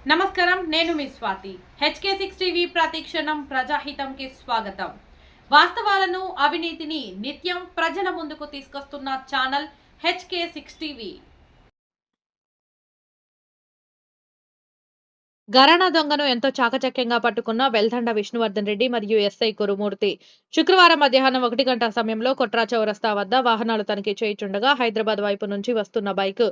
నమస్కారం, నేను మీ Swathi. HK6 TV ప్రతిక్షణం ప్రజాహితంకి స్వాగతం. వాస్తవాలను, అవినీతిని నిత్యం ప్రజల ముందుకు తీసుకొస్తున్న ఛానల్ HK6 టీవీ. గరాణా దొంగను ఎంతో చాకచక్యంగా పట్టుకున్న వెల్దండ విష్ణువర్ధన్ రెడ్డి మరియు ఎస్ఐ కురుమూర్తి శుక్రవారం మధ్యాహ్నం 1 గంటల సమయంలో కొట్రా చౌరస్తా వద్ద వాహనాలు తనిఖీ చేయుచుండగా హైదరాబాద్ వైపు నుంచి వస్తున్న బైక్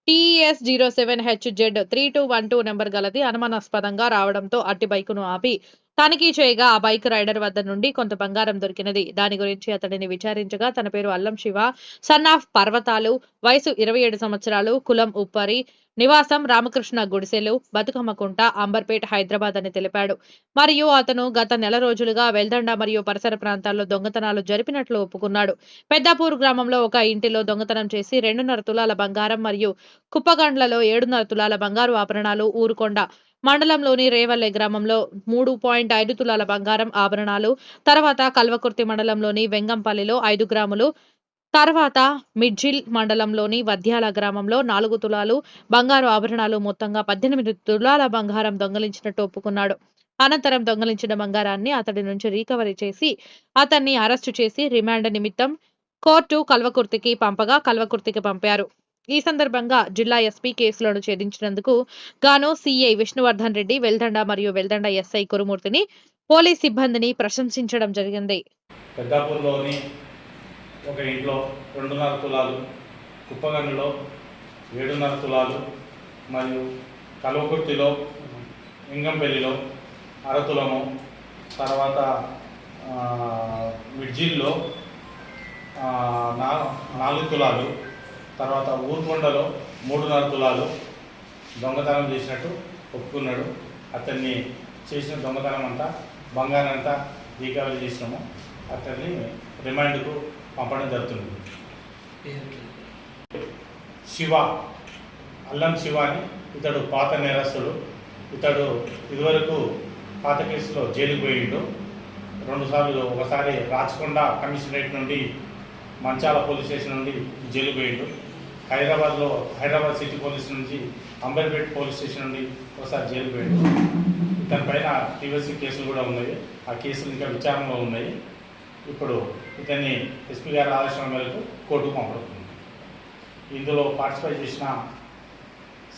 TES 07HZ3212 నెంబర్ గలది అనుమానాస్పదంగా రావడంతో అట్టి బైకును ఆపి తనిఖీ చేయగా ఆ బైక్ రైడర్ వద్ద నుండి కొంత బంగారం దొరికినది. దాని గురించి అతడిని విచారించగా తన పేరు అల్లం శివ, సన్ ఆఫ్ పర్వతాలు, వయసు 27 సంవత్సరాలు, కులం ఉప్పరి, నివాసం రామకృష్ణ గుడిసెలు, బతుకమ్మకుంట, అంబర్పేట, హైదరాబాద్ అని తెలిపాడు. మరియు అతను గత నెల రోజులుగా వెల్దండ మరియు పరిసర ప్రాంతాల్లో దొంగతనాలు జరిపినట్లు ఒప్పుకున్నాడు. పెద్దాపూర్ గ్రామంలో ఒక ఇంటిలో దొంగతనం చేసి 2.5 తులాల బంగారం మరియు కుప్పగండ్లలో 7.5 తులాల బంగారు ఆభరణాలు, ఊరుకొండ మండలంలోని రేవల్లె గ్రామంలో 3.5 తులాల బంగారం ఆభరణాలు, తర్వాత కల్వకుర్తి మండలంలోని వెంగంపల్లిలో 5 గ్రాములు, తర్వాత మిడ్జిల్ మండలంలోని వద్యాల గ్రామంలో 4 తులాలు బంగారు ఆభరణాలు, మొత్తంగా 18 తులాల బంగారం దొంగలించినట్టు ఒప్పుకున్నాడు. అనంతరం దొంగలించిన బంగారాన్ని అతడి నుంచి రికవరీ చేసి అతన్ని అరెస్టు చేసి రిమాండ్ నిమిత్తం కోర్టు కల్వకుర్తికి పంపారు. ఈ సందర్భంగా జిల్లా ఎస్పీ కేసులను ఛేదించినందుకు గాను సిఐ విష్ణువర్ధన్ రెడ్డి, వెల్దండ మరియు వెల్దండ ఎస్ఐ కురుమూర్తిని, పోలీస్ సిబ్బందిని ప్రశంసించడం జరిగింది. పెద్దాపూర్లోని ఒక ఇంట్లో 2.5 తులాలు, కుప్పగండ్లో 7.5 తులాలు మరియు కల్వకుర్తిలో ఇంగంపల్లిలో 1/2 తులము, తర్వాత మిడ్జిల్లో 4 తులాలు, తర్వాత ఊరుకొండలో 3.5 తులాలు దొంగతనం చేసినట్టు ఒప్పుకున్నాడు. అతన్ని చేసిన దొంగతనం అంతా, బంగారం అంతా రికవరీ చేసినాము. అతన్ని రిమాండ్కు పంపడం జరుగుతుంది. శివ, అల్లం శివ అని ఇతడు పాత నేరస్తుడు. ఇతడు ఇదివరకు పాత కేసులో జైలుకు పోయిండు 2 సార్లు. ఒకసారి రాచకొండ కమిషనరేట్ నుండి, మంచాల పోలీస్ స్టేషన్ నుండి జైలుకు పోయిండు. హైదరాబాద్ సిటీ పోలీస్ నుంచి అంబర్పేట పోలీస్ స్టేషన్ నుండి ఒకసారి జైలుకు పోయిండు. ఇతని పైన టీవీసీ కేసులు కూడా ఉన్నాయి. ఆ కేసులు ఇంకా విచారణలో ఉన్నాయి. ఇప్పుడు ఇతన్ని ఎస్పీ గారి ఆదేశం మేరకు కోర్టుకు పంపడుతుంది. ఇందులో పార్టిసిపేట్ చేసిన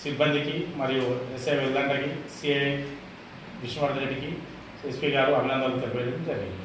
సిబ్బందికి మరియు ఎస్ఐ వెల్దండకి, సిఐ విష్ణువర్ధన్ రెడ్డికి ఎస్పీ గారు అభినందనలు తెలియజేయడం జరిగింది.